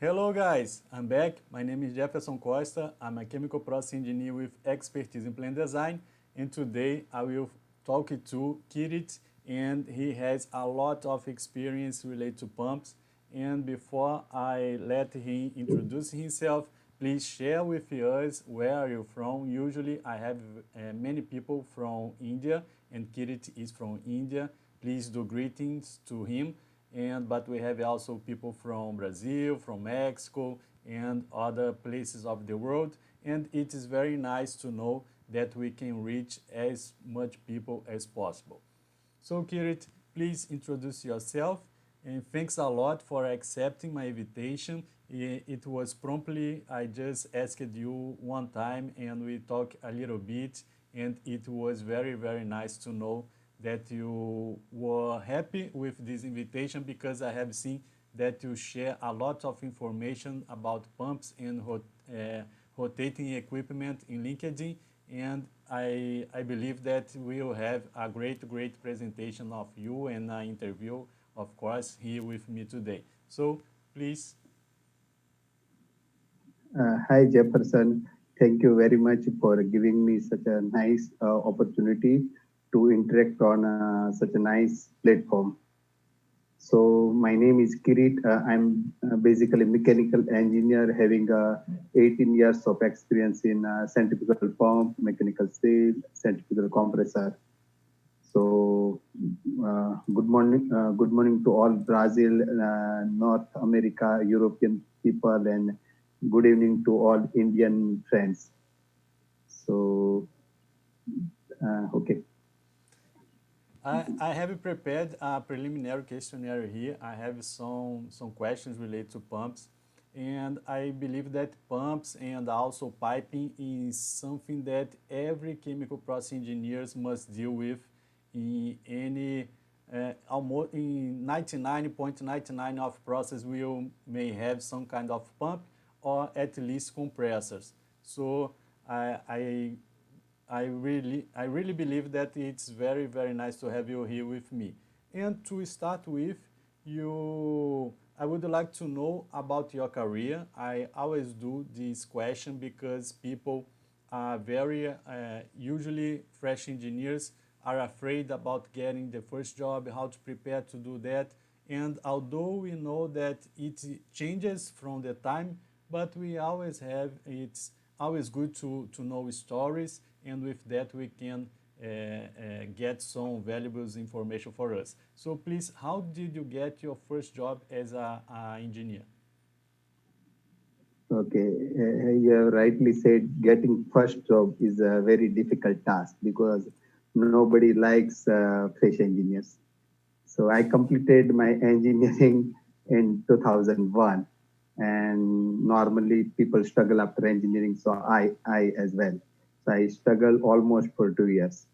Hello guys, I'm back. My name is Jefferson Costa. I'm a chemical process engineer with expertise in plant design, and today I will talk to Kirit, and he has a lot of experience related to pumps. And before I let him introduce himself, please share with us where are you from. Usually I have many people from India, and Kirit is from India. Please do greetings to him, and but we have also people from Brazil, from Mexico, and other places of the world. And it is very nice to know that we can reach as much people as possible. So, Kirit, please introduce yourself, and thanks a lot for accepting my invitation. It was promptly, I just asked you one time and we talked a little bit, and it was very, very nice to know that you were happy with this invitation, because I have seen that you share a lot of information about pumps and rotating equipment in LinkedIn, and I believe that we will have a great presentation of you and an interview, of course, here with me today. So please. Hi Jefferson, thank you very much for giving me such a nice opportunity to interact on such a nice platform. So my name is Kirit. I'm basically mechanical engineer having 18 years of experience in centrifugal pump, mechanical seal, centrifugal compressor. So good morning to all Brazil, North America, European people, and good evening to all Indian friends. So, okay. I have prepared a preliminary questionnaire here. I have some questions related to pumps, and I believe that pumps and also piping is something that every chemical process engineers must deal with in any almost in 99.99 of process we may have some kind of pump or at least compressors. So I I really believe that it's very, very nice to have you here with me. And to start with, I would like to know about your career. I always do this question because people are very, usually fresh engineers are afraid about getting the first job, how to prepare to do that. And although we know that it changes from the time, but we always have, it's always good to know stories, and with that we can get some valuable information for us. So please, how did you get your first job as a engineer? Okay, you have rightly said getting first job is a very difficult task because nobody likes fresh engineers. So I completed my engineering in 2001, and normally people struggle after engineering. So I as well. So I struggled almost for 2 years.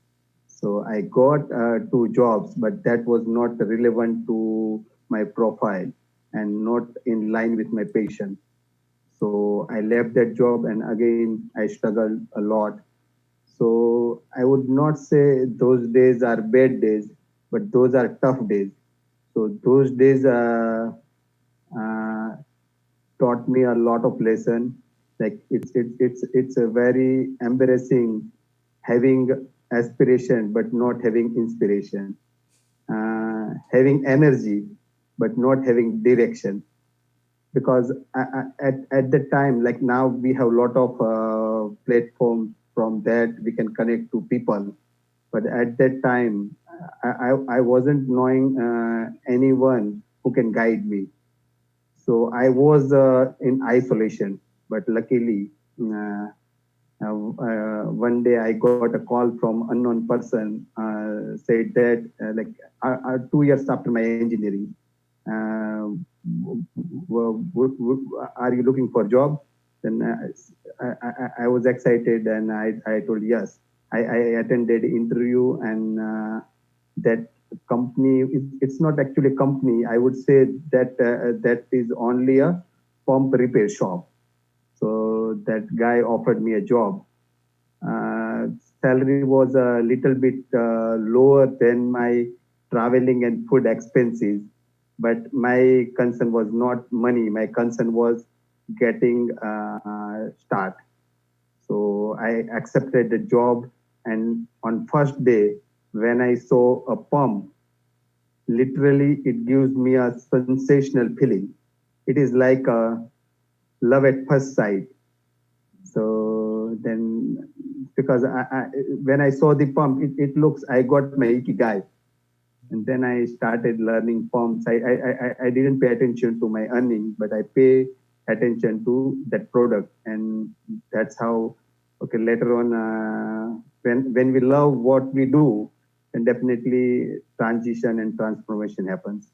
So I got two jobs, but that was not relevant to my profile and not in line with my passion. So I left that job and again I struggled a lot. So I would not say those days are bad days, but those are tough days. So those days uh, taught me a lot of lesson. Like it's a very embarrassing having aspiration but not having inspiration, having energy but not having direction, because at the time, like now we have a lot of platforms from that we can connect to people, but at that time I wasn't knowing anyone who can guide me. So I was in isolation, but luckily one day I got a call from unknown person, said that 2 years after my engineering, uh, are you looking for a job? Then I was excited and I told yes. I attended interview, and that company, it's not actually a company. I would say that that is only a pump repair shop. So that guy offered me a job. Uh, Salary was a little bit lower than my traveling and food expenses. But my concern was not money. My concern was getting start. So I accepted the job, and on first day, when I saw a pump, literally it gives me a sensational feeling. It is like a love at first sight. So then, because when I saw the pump, it looks, I got my ikigai. And then I started learning pumps. I didn't pay attention to my earning, but I pay attention to that product. And that's how, okay, later on, when we love what we do, then definitely transition and transformation happens.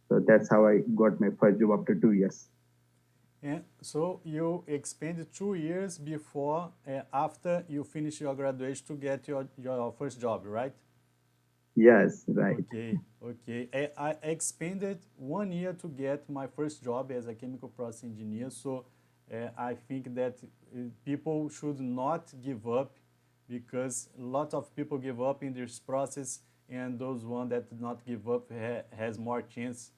So that's how I got my first job after 2 years. And so you expended 2 years before, after you finish your graduation to get your first job, right? Yes, right. Okay, okay. I expended 1 year to get my first job as a chemical process engineer. So I think that people should not give up, because a lot of people give up in this process, and those one that did not give up has more chance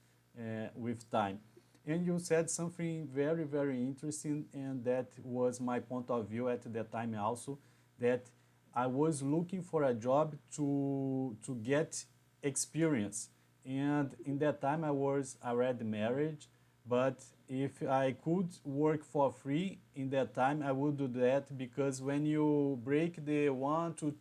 with time. And you said something very, very interesting, and that was my point of view at that time also, that I was looking for a job to get experience. And in that time I was already married, but if I could work for free in that time, I would do that, because when you break the 1 to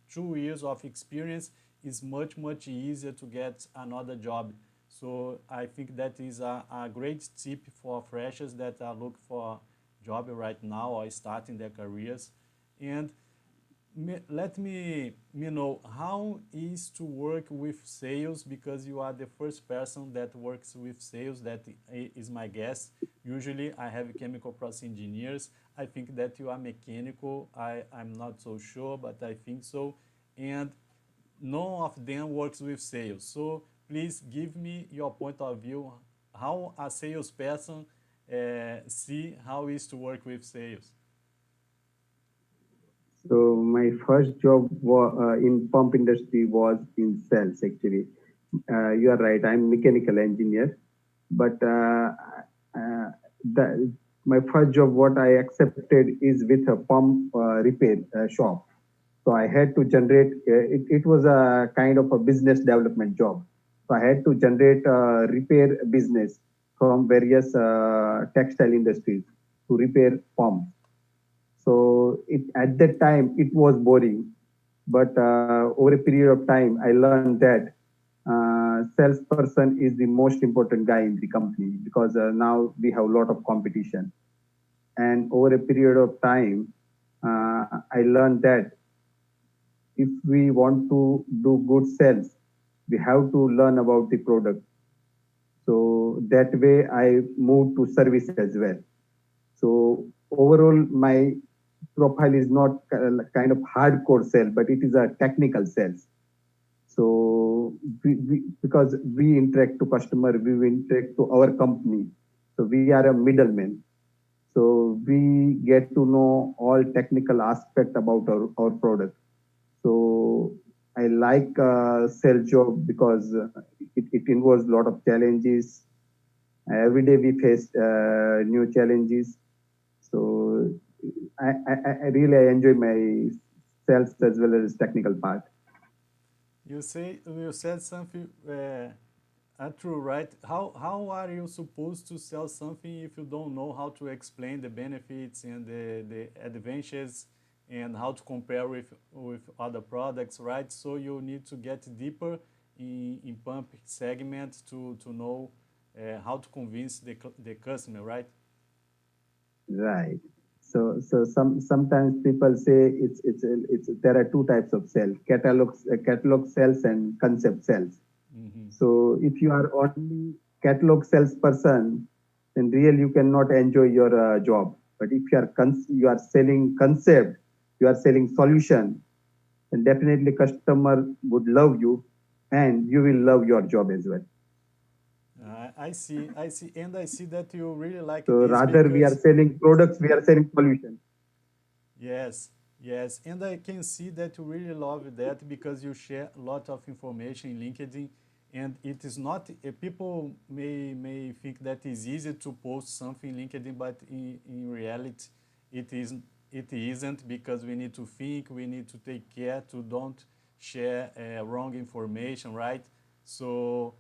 2 years of experience, it's much, much easier to get another job. So I think that is a great tip for freshers that are looking for a job right now or starting their careers. And let me know how is to work with sales, because you are the first person that works with sales that is my guest. Usually I have chemical process engineers. I think that you are mechanical. I'm not so sure, but I think so. And none of them works with sales. So please give me your point of view, how a salesperson see how is to work with sales. So my first job in pump industry was in sales actually. You are right. I'm mechanical engineer, but uh, the, my first job what I accepted is with a pump repair shop. So I had to generate. It was a kind of a business development job. So I had to generate a repair business from various textile industries to repair pumps. So at that time, it was boring. But over a period of time, I learned that salesperson is the most important guy in the company, because now we have a lot of competition. And over a period of time, I learned that if we want to do good sales, we have to learn about the product. So that way, I moved to service as well. So overall, my profile is not kind of hardcore sale, but it is a technical sales. So because we interact to customer, we interact to our company. So we are a middleman. So we get to know all technical aspect about our product. So I like sales job because it involves a lot of challenges. Every day we face new challenges. So I really enjoy my sales as well as technical part. You said something true, right? How are you supposed to sell something if you don't know how to explain the benefits and the advantages, and how to compare with other products, right? So you need to get deeper in pump segment to know how to convince the customer, right? Right. So sometimes people say it's there are two types of sales: catalog sales and concept sales. Hmm. So if you are only catalog salesperson, then really you cannot enjoy your job. But if you are selling concept, you are selling solution, then definitely customer would love you, and you will love your job as well. I see, and I see that you really like So this rather we are because selling products, we are selling solution. yes, yes, and I can see that you really love that because you share a lot of information in LinkedIn, And it is not, people may think that it's easy to post something in LinkedIn, but in reality, it isn't, it isn't, because we need to think, we need to take care to don't share wrong information, right? So,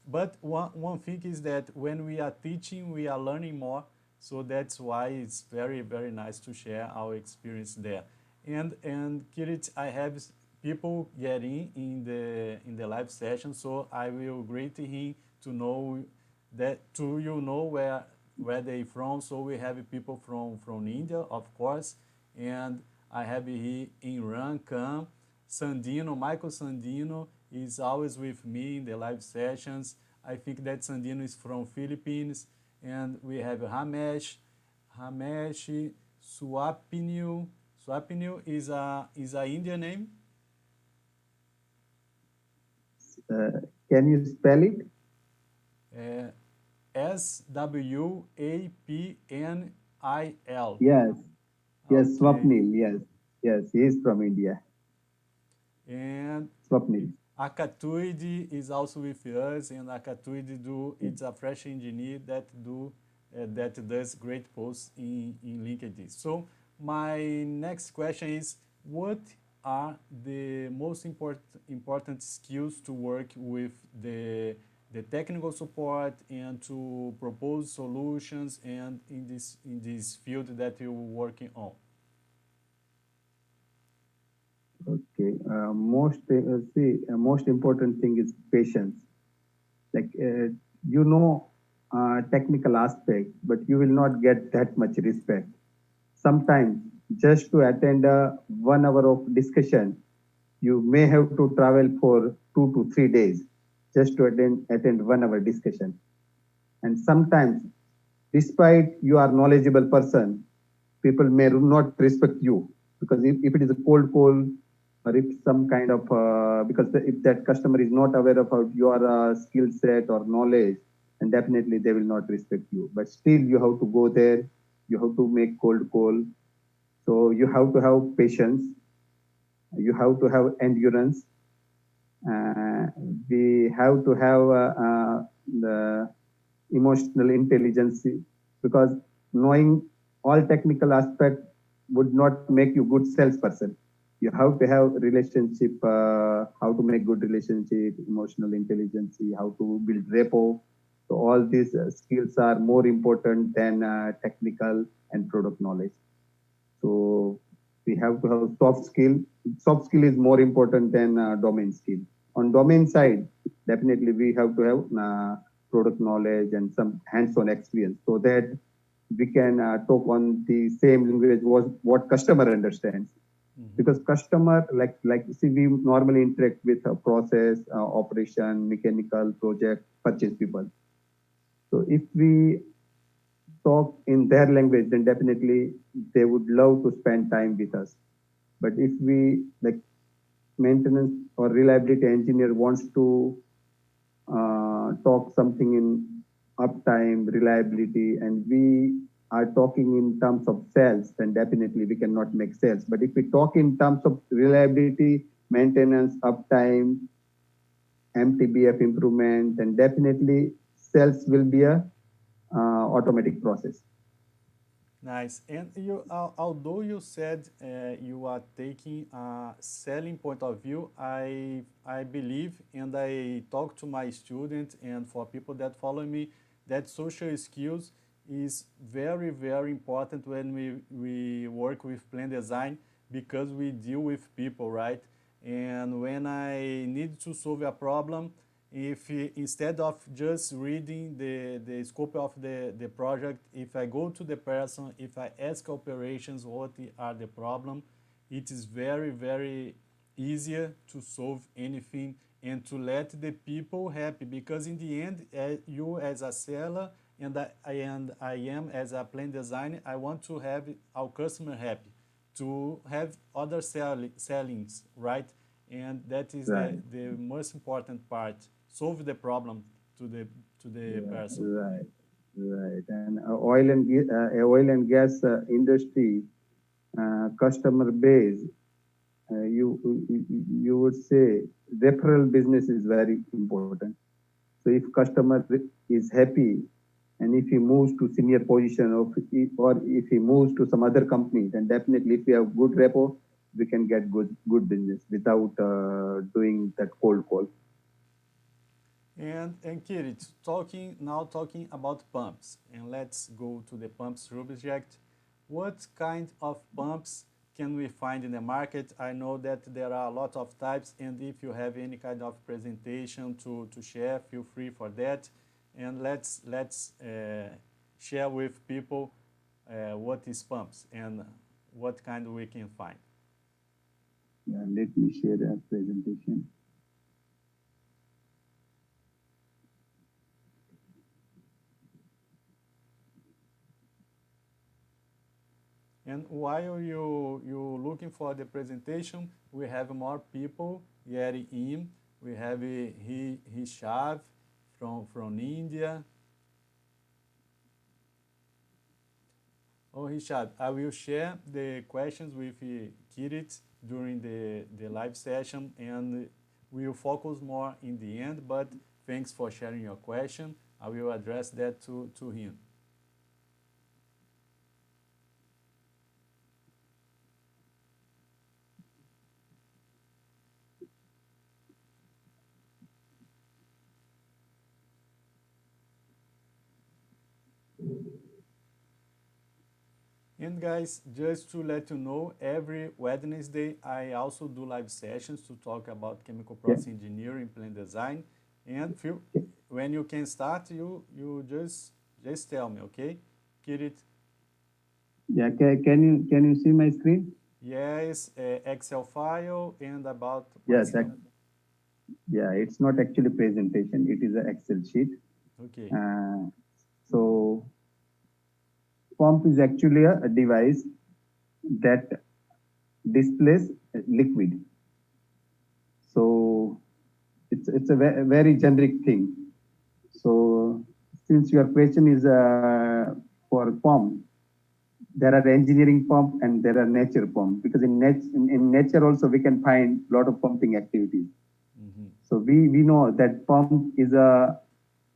but one thing is that when we are teaching, we are learning more. So that's why it's very, very nice to share our experience there. And Kirit, I have people getting in the live session, so I will greet him to know that to where they from. So we have people from India, of course, and I have here in Rancam, Sandino, Michael Sandino is always with me in the live sessions. I think that Sandino is from Philippines, and we have Ramesh Swapnil. Swapnil is a Indian name. Can you spell it? Swapnil. Yes, yes, Okay. Swapnil, yes, yes, he is from India. And Swapnil. Akatuidi is also with us, and Akatuidi it's a fresh engineer that does great posts in LinkedIn. So my next question is, what are the most important skills to work with the technical support and to propose solutions and in this field that you're working on? Okay. Most important thing is patience. Like technical aspect, but you will not get that much respect. Sometimes just to attend a 1 hour of discussion, you may have to travel for 2 to 3 days just to attend 1 hour discussion. And sometimes, despite you are knowledgeable person, people may not respect you, because if it is a cold call, or if some kind of if that customer is not aware about your skill set or knowledge, and definitely they will not respect you. But still you have to go there, you have to make cold call. So you have to have patience, you have to have endurance, uh, we have to have the emotional intelligence, because knowing all technical aspect would not make you good salesperson. You have to have relationship, how to make good relationship, emotional intelligence, how to build rapport. So all these skills are more important than technical and product knowledge. So we have to have soft skill. Soft skill is more important than domain skill. On domain side, definitely we have to have product knowledge and some hands-on experience, so that we can talk on the same language what customer understands. Because customer, see, we normally interact with a process, operation, mechanical, project, purchase people. So if we talk in their language, then definitely they would love to spend time with us. But if we, like, maintenance or reliability engineer wants to talk something in uptime, reliability, and we are talking in terms of sales, then definitely we cannot make sales. But if we talk in terms of reliability, maintenance, uptime, MTBF improvement, then definitely sales will be a automatic process. Nice. And you, although you said you are taking a selling point of view, I believe, and I talk to my students and for people that follow me, that social skills is very, very important when we work with plan design, because we deal with people, right? And when I need to solve a problem, if instead of just reading the scope of the project, if I go to the person, if I ask operations what are the problem, it is very, very easier to solve anything and to let the people happy, because in the end, you as a seller and I am as a plan designer, I want to have our customer happy, to have other sellings, right? And that is Right. the most important part. Solve the problem to the Yeah, person. right, right. And oil and gas industry customer base, you would say referral business is very important. So if customer is happy and if he moves to senior position or if he moves to some other company, then definitely if we have good repo, we can get good business without doing that cold call. And Kirit, talking about pumps, and let's go to the pumps subject. What kind of pumps can we find in the market? I know that there are a lot of types, and if you have any kind of presentation to share, feel free for that. And let's share with people what is pumps and what kind we can find. Yeah, let me share that presentation. And while you looking for the presentation, we have more people getting in. We have Rishav from India. Oh, Rishav, I will share the questions with Kirit during the live session, and we will focus more in the end, but thanks for sharing your question. I will address that to him. And guys, just to let you know, every Wednesday I also do live sessions to talk about chemical process engineering, plant design. And when you can start, you just tell me, okay, Kirit? Yeah, can you see my screen? Yes, Excel file and about yes. Yeah, it's not actually presentation. It is an Excel sheet. Okay. So pump is actually a device that displays liquid. So it's a very generic thing. So since your question is for pump, there are engineering pump and there are nature pump, because in nature also we can find a lot of pumping activities. Mm-hmm. So we know that pump is a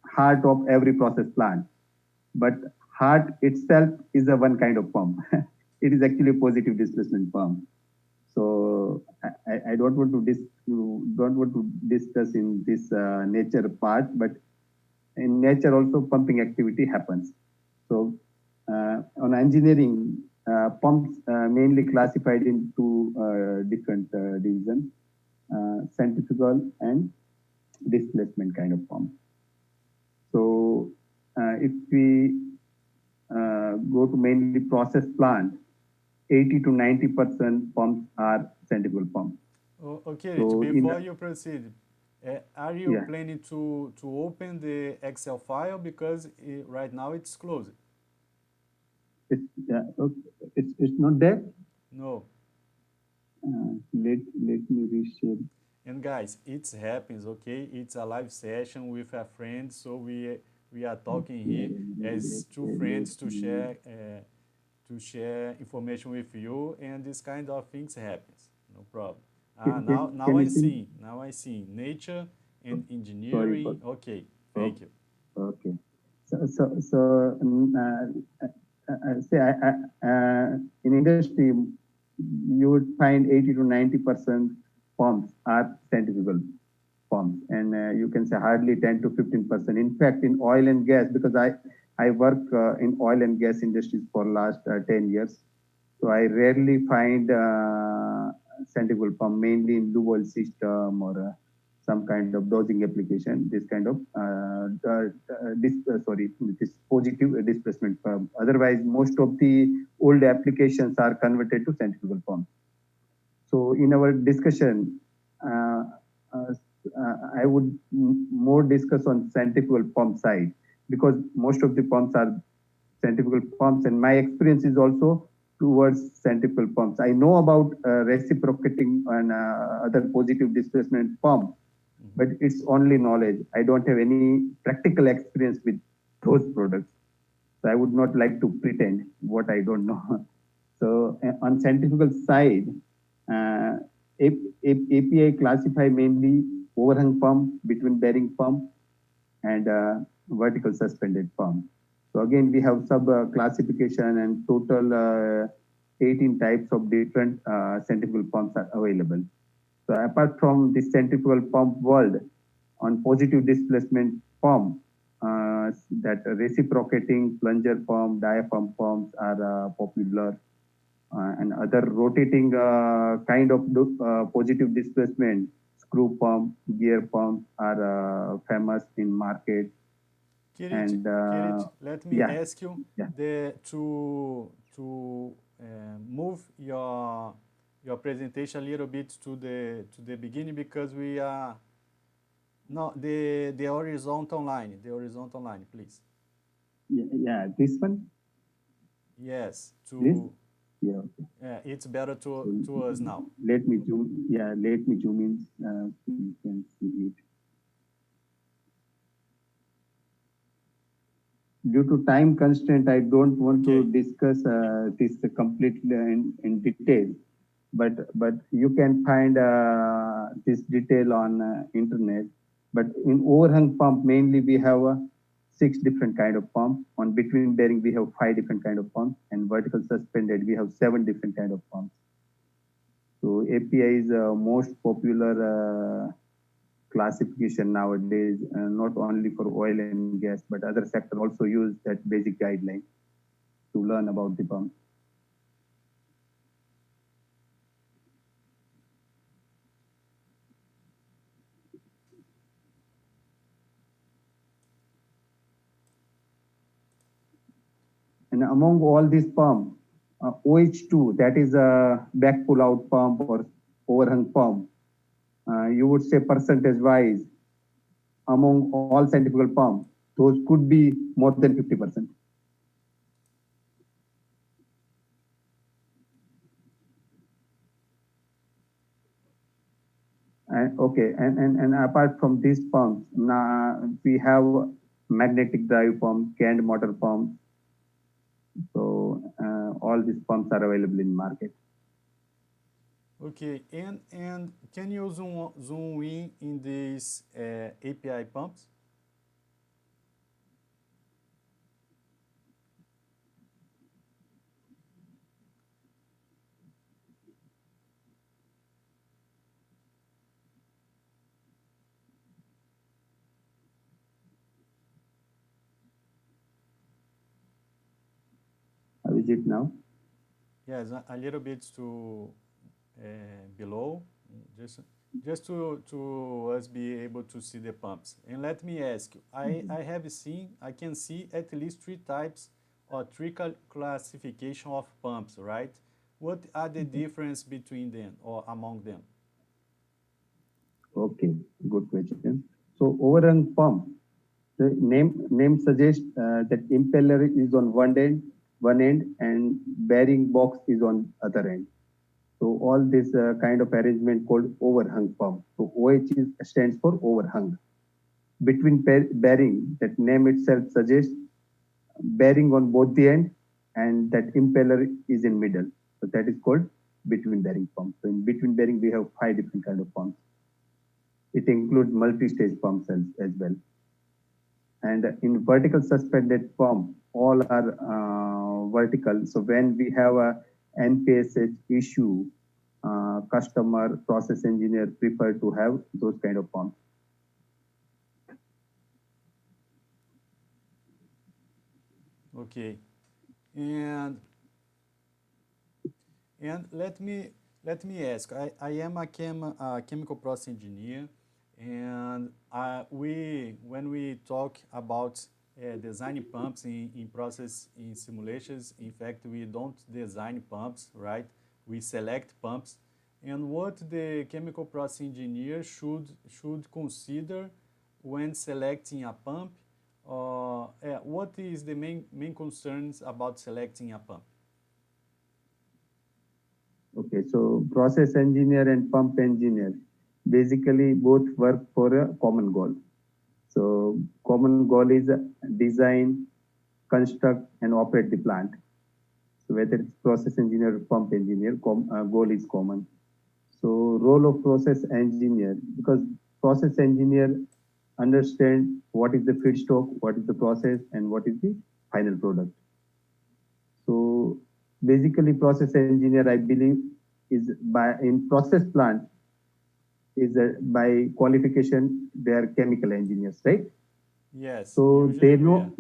heart of every process plant, but heart itself is a one kind of pump. It is actually a positive displacement pump. So I don't want to discuss in this nature part, but in nature also pumping activity happens. So on engineering, pumps mainly classified into different divisions, centrifugal and displacement kind of pump. So if we go to mainly process plant, 80 to 90% pumps are centrifugal pumps. Okay, so before you proceed, are you planning to open the Excel file, because right now it's closed? It's not there? No. Let me reshare. And guys, it happens, okay? It's a live session with a friend, so we are talking here as two friends to share information with you, and this kind of things happens. No problem. Now I see nature and engineering. Okay, thank you. Okay. So in industry, you would find 80 to 90% pumps are centrifugal pumps, and you can say hardly 10 to 15%. In fact, in oil and gas, because I work in oil and gas industries for last 10 years, so I rarely find centrifugal pump, mainly in low oil system or some kind of dosing application, this kind of this positive displacement pump. Otherwise, most of the old applications are converted to centrifugal pump. So in our discussion, I would more discuss on centrifugal pump side, because most of the pumps are centrifugal pumps, and my experience is also towards centrifugal pumps. I know about reciprocating and other positive displacement pump, but it's only knowledge. I don't have any practical experience with those products. So I would not like to pretend what I don't know. So on centrifugal side, API classify mainly overhung pump, between bearing pump, and vertical suspended pump. So again, we have sub classification and total 18 types of different centrifugal pumps are available. So apart from the centrifugal pump world, on positive displacement pump, that reciprocating plunger pump, diaphragm pumps are popular, and other rotating kind of positive displacement, screw pump, gear pump are famous in market. Kirit, And let me yeah, ask you yeah, to move your presentation a little bit to the beginning, because we are no the horizontal line, please. yeah, this one, Yes, this, to yeah, okay. it's better So to us now. let me zoom, yeah, let me zoom in, so you can see it. Due to time constraint, I don't want to Okay. discuss this completely in detail, but you can find this detail on internet. But in overhang pump, mainly we have 6 different kind of pump. On between bearing, we have 5 different kind of pumps, and vertical suspended, we have 7 different kind of pumps. So API is most popular classification nowadays, not only for oil and gas, but other sector also use that basic guideline to learn about the pump. And among all these pumps, OH2, that is a back pull out pump or overhang pump, you would say percentage wise, among all centrifugal pumps, those could be more than 50%. And apart from these pumps, we have magnetic drive pump, canned motor pump. So all these pumps are available in market. Okay, and can you zoom in these API pumps? How is it now? Yes, a little bit to below, just to us be able to see the pumps. And let me ask you, I can see at least 3 types or classification of pumps, right? What are the difference between them or among them? Okay, good question. So overhang pump, the name suggests that impeller is on one end, and bearing box is on other end. So all this kind of arrangement called overhung pump. So stands for overhung. Between bearing, that name itself suggests bearing on both the end, and that impeller is in middle. So that is called between bearing pump. So in between bearing, we have 5 different kind of pumps. It includes multi-stage pump cells as well. And in vertical suspended pump, all are vertical. So when we have a NPSH issue, customer process engineer prefer to have those kind of pumps. Okay, and let me ask. I am a chemical process engineer, and when we talk about designing pumps in process in simulations, in fact, we don't design pumps, right? We select pumps, and what the chemical process engineer should consider when selecting a pump. What is the main concerns about selecting a pump? Okay, so process engineer and pump engineer basically both work for a common goal. So common goal is design, construct, and operate the plant. So whether it's process engineer or pump engineer, goal is common. So role of process engineer, because process engineer understand what is the feedstock, what is the process, and what is the final product. So basically, process engineer, I believe, is by in process plant is by qualification they are chemical engineers, right? Yes, So usually we are.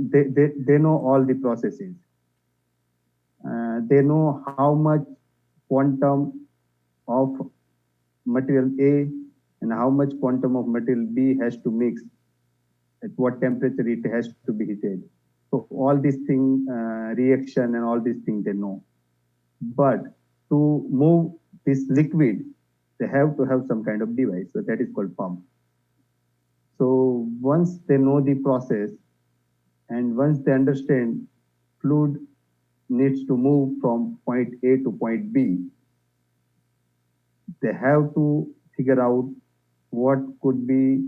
they know all the processes. They know how much quantum of material A and how much quantum of material B has to mix, at what temperature it has to be heated. So all these things, reaction and all these things they know. But to move this liquid, they have to have some kind of device. So that is called pump. So once they know the process and once they understand fluid needs to move from point A to point B, they have to figure out what could be,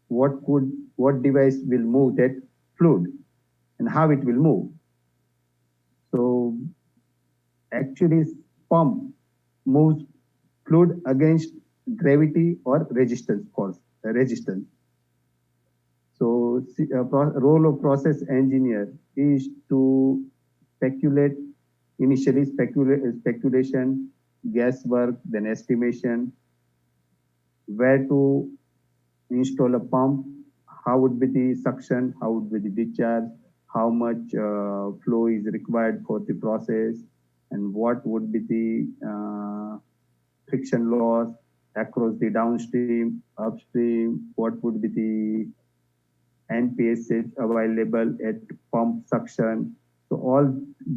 what device will move that fluid and how it will move. So actually pump moves fluid against gravity or resistance force, resistance. So role of process engineer is to speculate, initially speculation, guess work, then estimation, where to install a pump, how would be the suction, how would be the discharge, how much flow is required for the process, and what would be the friction loss across the downstream, upstream, what would be the NPSH available at pump suction. So all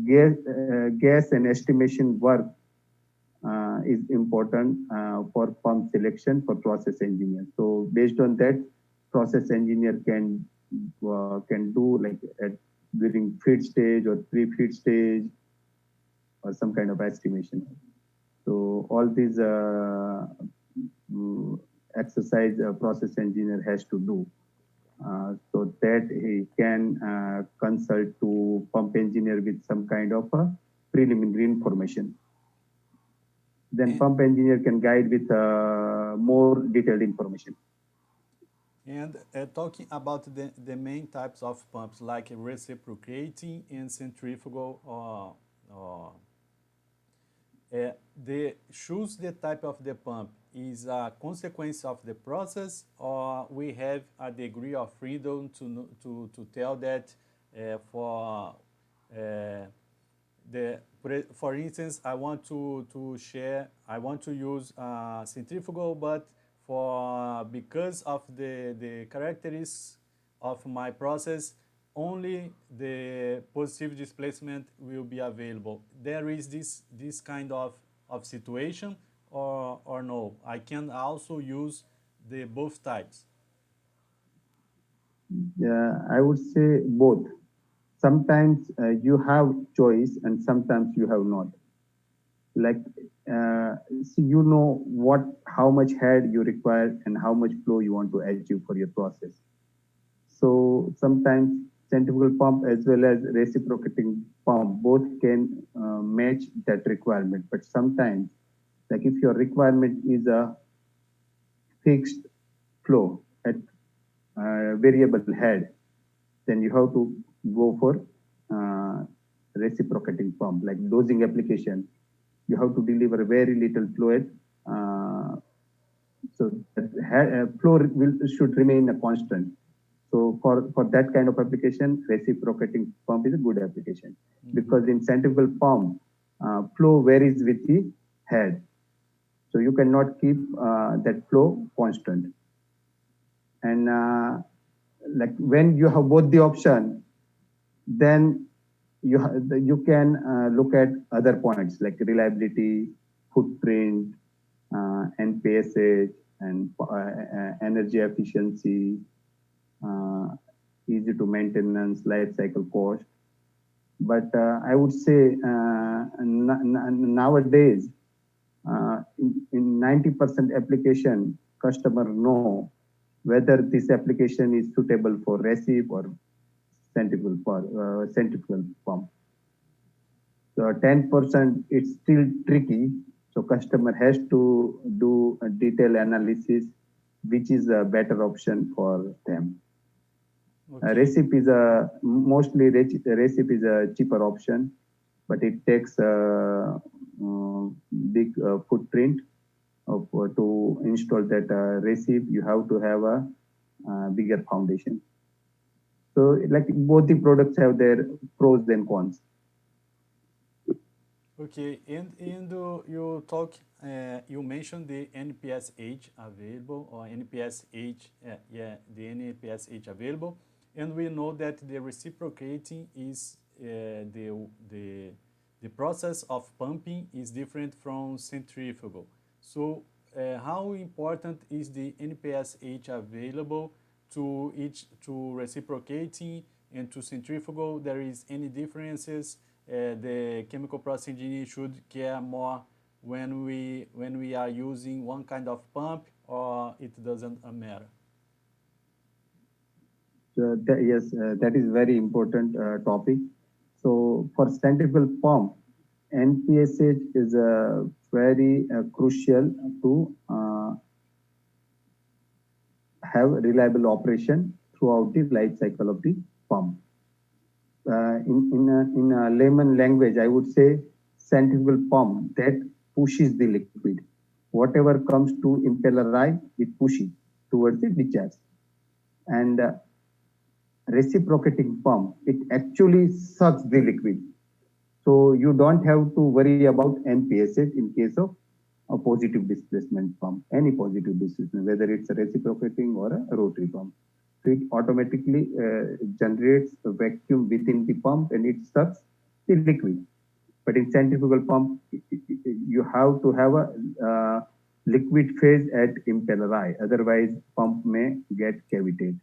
gas and estimation work is important for pump selection for process engineer. So based on that, process engineer can do like at during feed stage or pre-feed stage or some kind of estimation. So all these exercise process engineer has to do. So that he can consult to pump engineer with some kind of a preliminary information. Then pump engineer can guide with more detailed information. And talking about the main types of pumps, like reciprocating and centrifugal, the choose the type of the pump is a consequence of the process, or we have a degree of freedom to tell that for for instance, I want I want to use centrifugal, but because of the characteristics of my process, only the positive displacement will be available. There is this kind of situation, or no? I can also use the both types. Yeah, I would say both. Sometimes you have choice and sometimes you have not. Like so you know how much head you require and how much flow you want to achieve for your process. So sometimes centrifugal pump as well as reciprocating pump both can match that requirement. But sometimes, like if your requirement is a fixed flow at variable head, then you have to go for reciprocating pump, like dosing application. You have to deliver very little fluid, so that flow should remain a constant. So for that kind of application, reciprocating pump is a good application. Because in centrifugal pump, flow varies with the head. So you cannot keep that flow constant. And like when you have both the option, then you can look at other points like reliability, footprint, NPSH, and energy efficiency, easy to maintenance, life cycle cost. But I would say nowadays, in 90% application, customer know whether this application is suitable for recip or centrifugal pump. So 10% it's still tricky. So customer has to do a detailed analysis, which is a better option for them. Okay. Recipe is recipe is a cheaper option, but it takes a big footprint of to install that recipe. You have to have a bigger foundation. So like both the products have their pros and cons. Okay, and you mentioned the NPSH available or NPSH, the NPSH available, and we know that the reciprocating is the process of pumping is different from centrifugal. So, how important is the NPSH available to reciprocating and to centrifugal? There is any differences? The chemical process engineer should care more when we are using one kind of pump, or it doesn't matter? So yes, that is very important topic. So for centrifugal pump, NPSH is very crucial to have reliable operation throughout the life cycle of the pump. In a layman language, I would say centrifugal pump that pushes the liquid. Whatever comes to impeller eye, it pushes towards the discharge. And reciprocating pump, it actually sucks the liquid. So you don't have to worry about NPSH in case of a positive displacement pump, any positive displacement, whether it's a reciprocating or a rotary pump. So it automatically generates a vacuum within the pump and it sucks the liquid. But in centrifugal pump, you have to have a liquid phase at impeller eye, otherwise pump may get cavitated.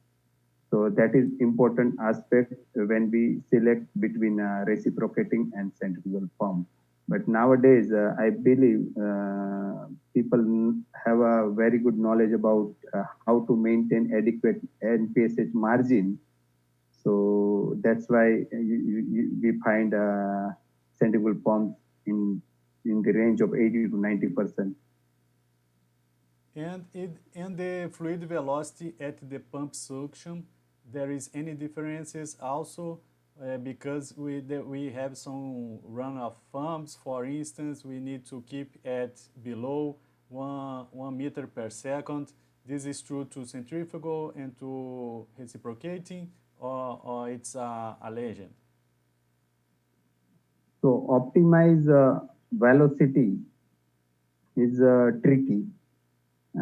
So that is important aspect when we select between reciprocating and centrifugal pump. But nowadays, I believe people have a very good knowledge about how to maintain adequate NPSH margin. So that's why we find centrifugal pumps in the range of 80 to 90%. And the fluid velocity at the pump suction, there is any differences also? Because we have some runoff pumps, for instance, we need to keep at below 1 meter per second. This is true to centrifugal and to reciprocating, or it's a legend? So optimize velocity is tricky.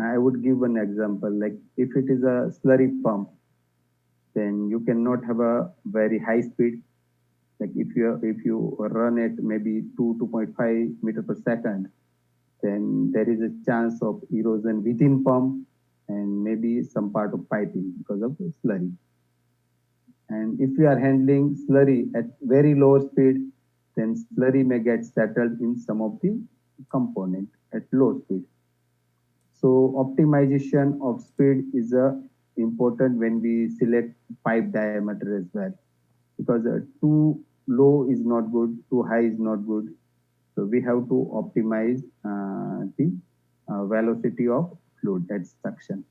I would give an example, like if it is a slurry pump, then you cannot have a very high speed. Like if you run it maybe 2.5 meter per second, then there is a chance of erosion within pump and maybe some part of piping because of the slurry. And if you are handling slurry at very low speed, then slurry may get settled in some of the component at low speed. So optimization of speed is important when we select pipe diameter as well, because too low is not good, too high is not good. So we have to optimize the velocity of fluid at suction.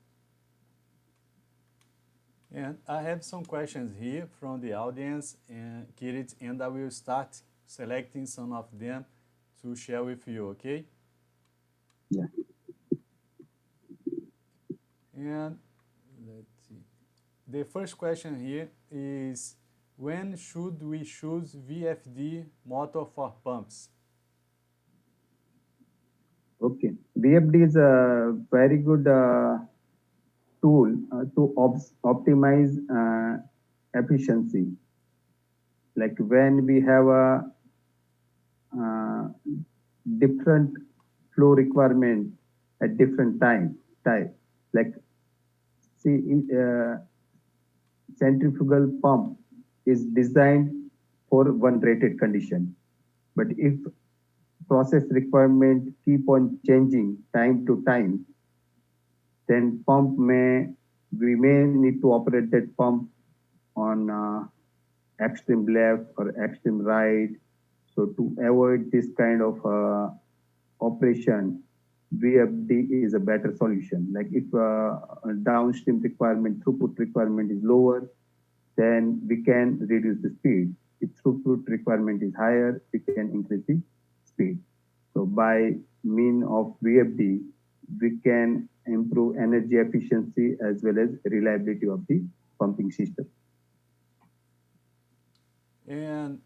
And I have some questions here from the audience, and Kirit, and I will start selecting some of them to share with you, okay? Yeah. And let's see. The first question here is, when should we choose VFD motor for pumps? Okay. VFD is a very good tool to optimize efficiency. Like when we have a different flow requirement at different time, like see, centrifugal pump is designed for one rated condition. But if process requirement keep on changing time to time, then we may need to operate that pump on extreme left or extreme right. So to avoid this kind of operation, VFD is a better solution. Like if a downstream requirement, throughput requirement is lower, then we can reduce the speed. If throughput requirement is higher, we can increase the speed. So by mean of VFD, we can improve energy efficiency as well as reliability of the pumping system. And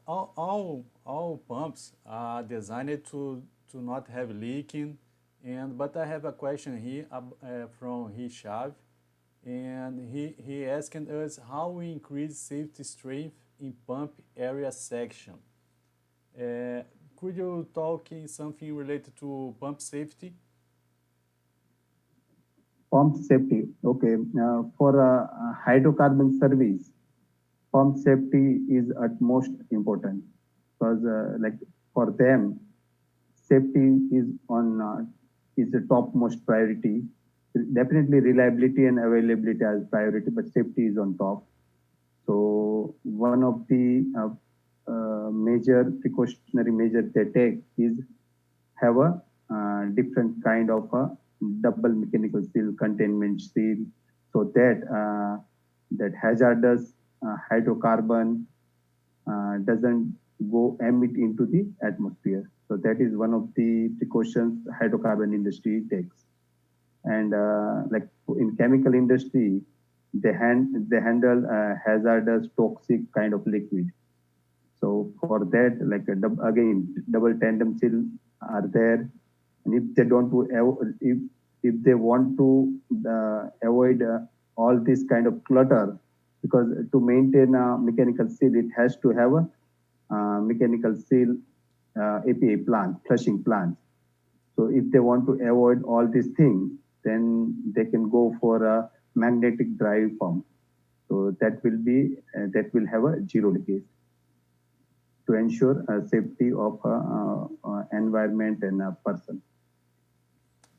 all pumps are designed to not have leaking. But I have a question here from Rishav, and he asking us how we increase safety strength in pump area section. Could you talk in something related to pump safety? Pump safety, okay. For hydrocarbon service, pump safety is at most important because like for them, safety is the topmost priority. Definitely reliability and availability as priority, but safety is on top. So one of the major precautionary measures they take is have a different kind of a double mechanical seal, containment seal, so that hazardous hydrocarbon doesn't go emit into the atmosphere. So that is one of the precautions hydrocarbon industry takes. And like in chemical industry, they handle hazardous toxic kind of liquid. So for that, like again, double tandem seal are there. And if they don't if they want to avoid all this kind of clutter, because to maintain a mechanical seal, it has to have a mechanical seal API plant, flushing plant. So if they want to avoid all these things, then they can go for a magnetic drive pump. So that will have a zero leakage to ensure safety of environment and a person.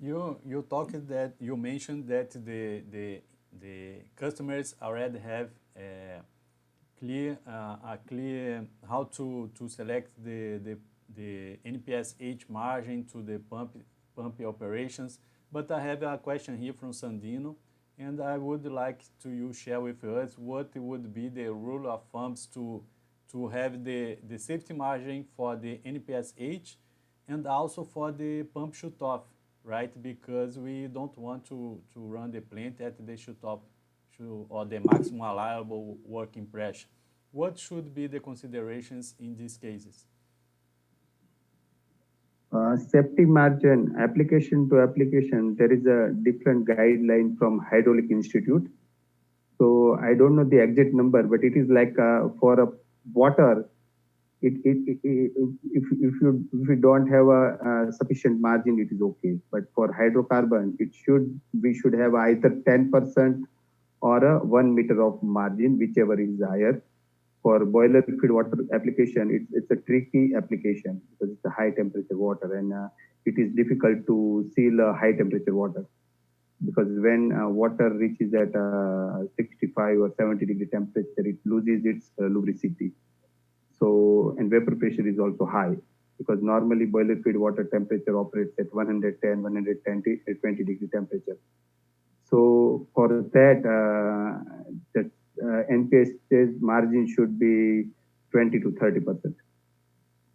You mentioned that the customers already have clear how to select the NPSH margin to the pump operations. But I have a question here from Sandino, and I would like you share with us what would be the rule of thumbs to have the safety margin for the NPSH and also for the pump shut-off, right? Because we don't want to run the plant at the shut-off or the maximum allowable working pressure. What should be the considerations in these cases? Safety margin, application to application, there is a different guideline from Hydraulic Institute. So I don't know the exact number, but it is like for a water, if you don't have a sufficient margin, it is okay. But for hydrocarbon, we should have either 10% or a 1 meter of margin, whichever is higher. For boiler liquid water application, it's a tricky application because it's a high temperature water, and it is difficult to seal a high temperature water, because when water reaches at 65 or 70 degree temperature, it loses its lubricity. So, and vapor pressure is also high, because normally boiler liquid water temperature operates at 110, 120 degree temperature. So for that, NPSH margin should be 20 to 30%.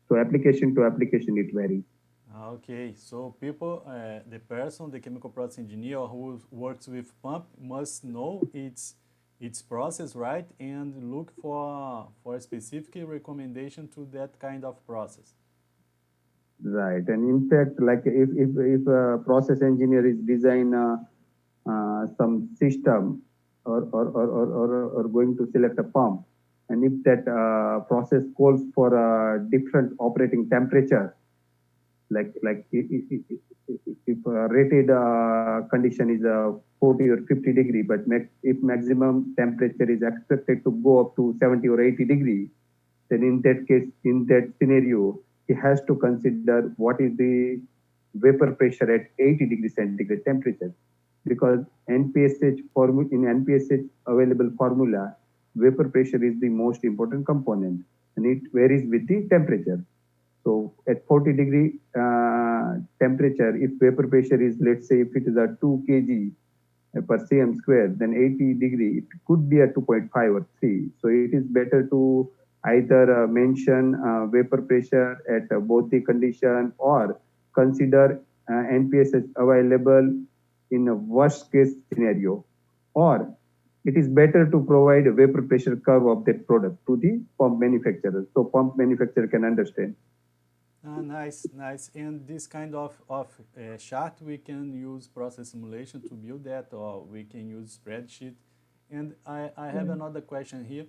So application to application, it varies. Okay, so the person, the chemical process engineer who works with pump must know its process, right? And look for a specific recommendation to that kind of process. Right, and in fact, like if a process engineer is design some system or going to select a pump, and if that process calls for a different operating temperature, like if rated condition is 40 or 50 degree, but if maximum temperature is expected to go up to 70 or 80 degree, then in that case, in that scenario, he has to consider what is the vapor pressure at 80 degree centigrade temperature. Because in NPSH available formula, vapor pressure is the most important component, and it varies with the temperature. So at 40 degree temperature, if vapor pressure is, let's say, if it is a 2 kg per cm square, then 80 degree, it could be a 2.5 or 3. So it is better to either mention vapor pressure at both the condition or consider NPSH available in a worst case scenario, or it is better to provide a vapor pressure curve of that product to the pump manufacturer, so pump manufacturer can understand. Nice, nice. And this kind of chart, we can use process simulation to build that, or we can use spreadsheet. And I have another question here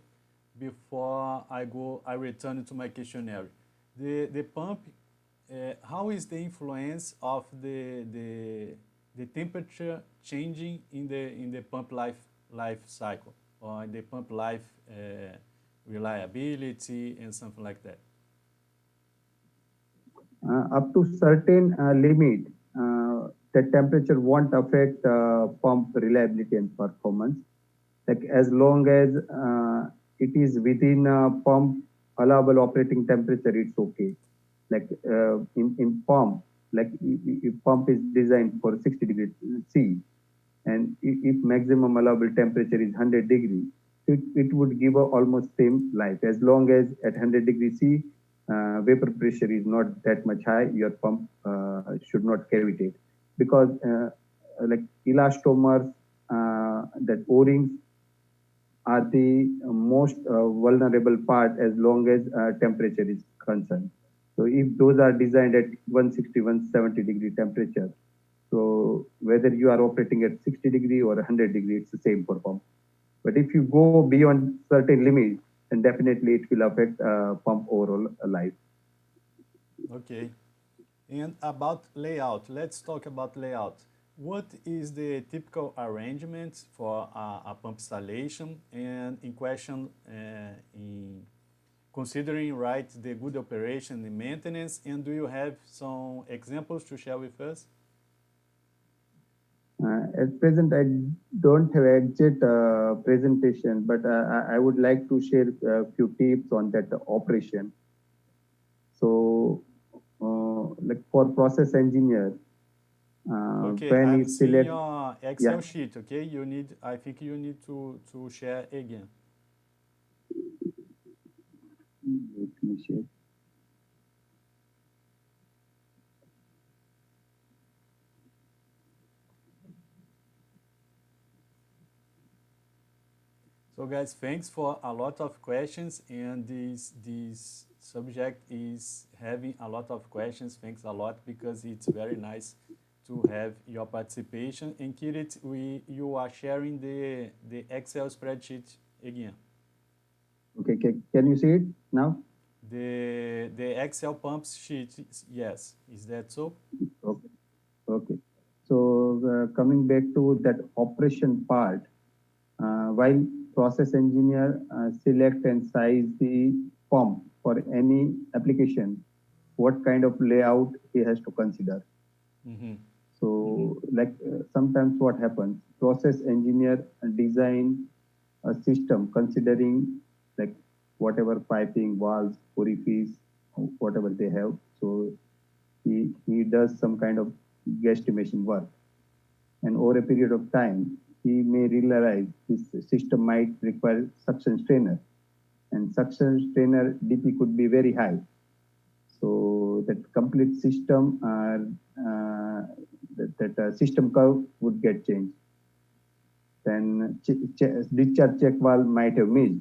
before I return to my questionnaire. The pump, how is the influence of the temperature changing in the pump life cycle, or the pump life reliability and something like that? Up to certain limit, the temperature won't affect pump reliability and performance. Like as long as it is within pump allowable operating temperature, it's okay. Like in pump, like if pump is designed for 60 degrees C, and if maximum allowable temperature is 100 degrees, it would give almost same life. As long as at 100 degrees C, vapor pressure is not that much high, your pump should not cavitate. Because like elastomers, that O-rings are the most vulnerable part as long as temperature is concerned. So if those are designed at 160, 170 degree temperature, so whether you are operating at 60 degree or 100 degree, it's the same for pump. But if you go beyond certain limits, then definitely it will affect pump overall life. Okay. And about layout, let's talk about layout. What is the typical arrangement for a pump installation? And in question, in considering right the good operation and maintenance, and do you have some examples to share with us? At present, I don't have exact presentation, but I would like to share a few tips on that operation. So, like for process engineer, Okay, when I'm you seeing select, your Excel yeah, sheet. Okay, I think you need to share again. let me share. So guys, thanks for a lot of questions, and this subject is having a lot of questions. Thanks a lot, because it's very nice to have your participation. And Kirit, you are sharing the Excel spreadsheet again. Okay, can you see it now? The Excel pumps sheet, yes. Is that so? Okay. Okay. So coming back to that operation part, while process engineer select and size the pump for any application, what kind of layout he has to consider. Mm-hmm. So like sometimes what happens, process engineer design a system considering like whatever piping, valves, orifice, whatever they have. So he does some kind of guesstimation work. And over a period of time, he may realize this system might require suction strainer. And suction strainer DP could be very high. So that complete system, system curve would get changed. Then discharge check valve might have missed.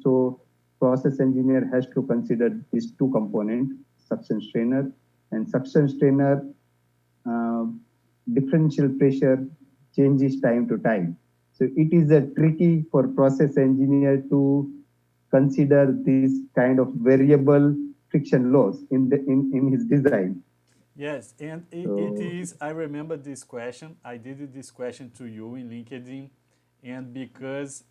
So process engineer has to consider these two components, suction strainer, and suction strainer differential pressure changes time to time. So it is a tricky for process engineer to consider this kind of variable friction loss in his design. Yes, and it So is, I remember this question. I did this question to you in LinkedIn. And because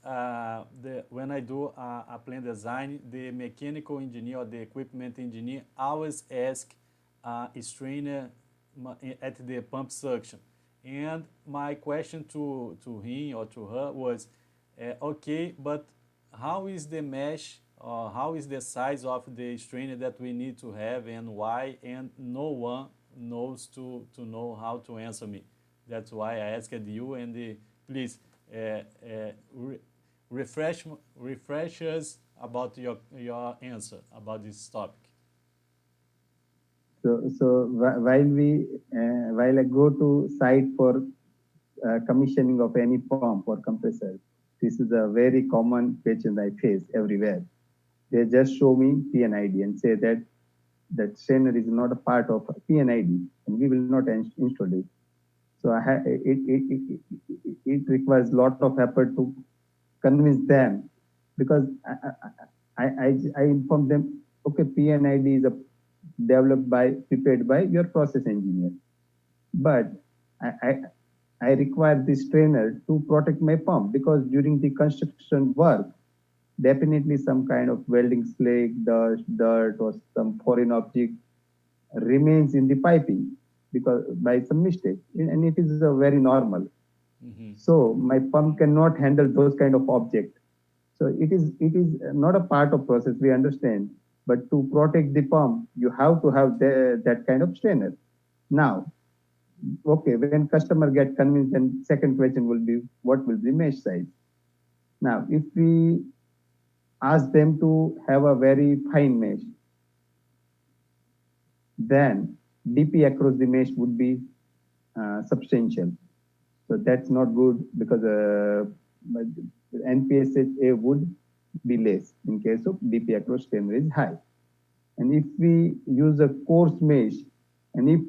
when I do a plan design, the mechanical engineer or the equipment engineer always ask a strainer at the pump suction. And my question to him or to her was, okay, but how is the mesh, or how is the size of the strainer that we need to have, and why? And no one knows to know how to answer me. That's why I asked you. And please uh, uh, re refresh us about your answer about this topic. While I go to site for commissioning of any pump or compressor, this is a very common question I face everywhere. They just show me PNID and say that that strainer is not a part of PNID and we will not install it. So it requires a lot of effort to convince them, because I inform them, okay, PNID is prepared by your process engineer, but I, I, I require this strainer to protect my pump, because during the construction work, definitely some kind of welding slag, dust, dirt, or some foreign object remains in the piping because by some mistake, and it is very normal. Mm-hmm. So my pump cannot handle those kind of objects. So it is not a part of process, we understand, but to protect the pump, you have to have that kind of strainer. Now, okay, when customer get convinced, then second question will be, what will be mesh size? Now, if we ask them to have a very fine mesh, then DP across the mesh would be substantial. So that's not good, because NPSH would be less in case of DP across strainer is high. And if we use a coarse mesh, and if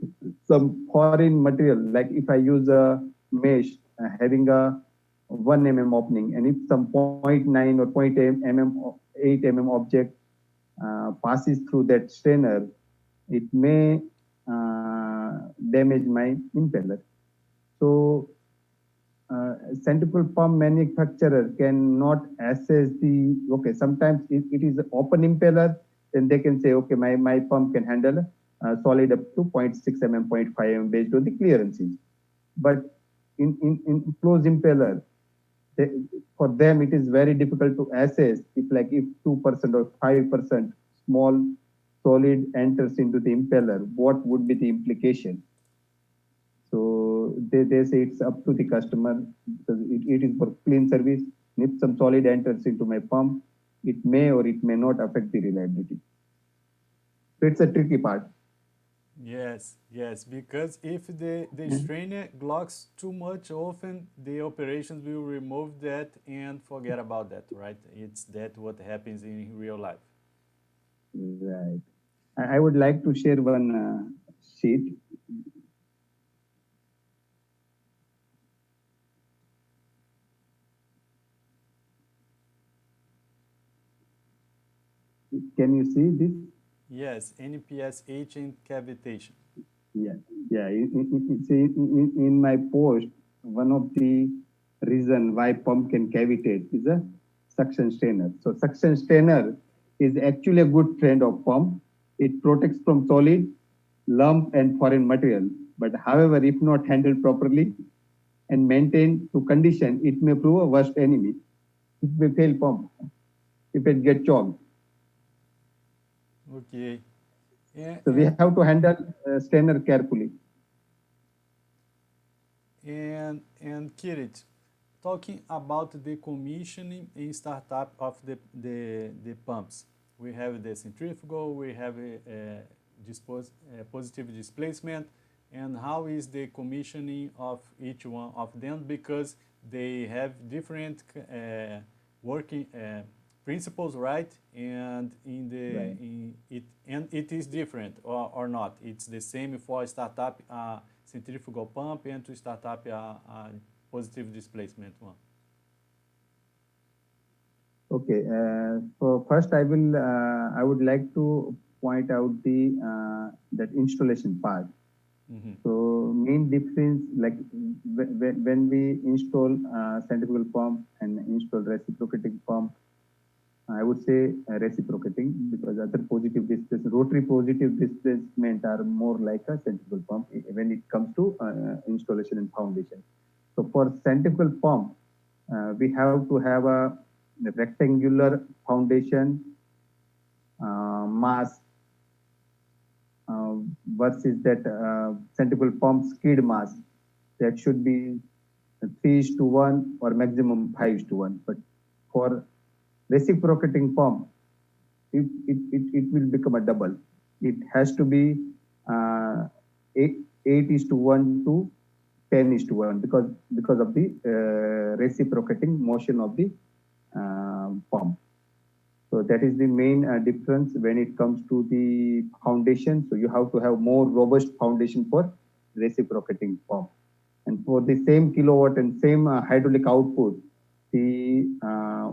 some foreign material, like if I use a mesh having a 1 mm opening, and if some 0.9 or 0.8 mm object passes through that strainer, it may damage my impeller. So centrifugal pump manufacturer cannot assess the, okay, sometimes it is open impeller, then they can say, okay, my pump can handle solid up to 0.6 mm, 0.5 mm based on the clearances. But in closed impeller, for them it is very difficult to assess if 2% or 5% small solid enters into the impeller, what would be the implication? So they say it's up to the customer, because it is for clean service. If some solid enters into my pump, it may or it may not affect the reliability. So it's a tricky part. Yes, yes, because if the strainer glocks too much often, the operations will remove that and forget about that, right? It's that what happens in real life. Right. I would like to share one sheet. Can you see this? Yes, NPSH and cavitation. Yeah, yeah. In my post, one of the reason why pump can cavitate is a suction strainer. So suction strainer is actually a good friend of pump. It protects from solid, lump, and foreign material. But however, if not handled properly and maintained to condition, it may prove a worst enemy. It may fail pump if it gets choked. Okay. So we have to handle strainer carefully. And Kirit, talking about the commissioning and startup of the pumps, we have the centrifugal, we have a positive displacement, and how is the commissioning of each one of them, because they have different working principles, right? And it is different or not. It's the same for startup centrifugal pump and to start up a positive displacement one. Okay. So first, I would like to point out the that installation part. Mm-hmm. So main difference, like when we install centrifugal pump and install reciprocating pump, I would say reciprocating, because other positive displacement, rotary positive displacement are more like a centrifugal pump when it comes to installation and foundation. So for centrifugal pump, we have to have a rectangular foundation, mass versus that centrifugal pump skid mass that should be 3:1 or maximum 5:1. But for reciprocating pump, it will become a double. It has to be 8:1 to 10:1 because of the reciprocating motion of the pump. So that is the main difference when it comes to the foundation. So you have to have more robust foundation for reciprocating pump. And for the same kilowatt and same hydraulic output, the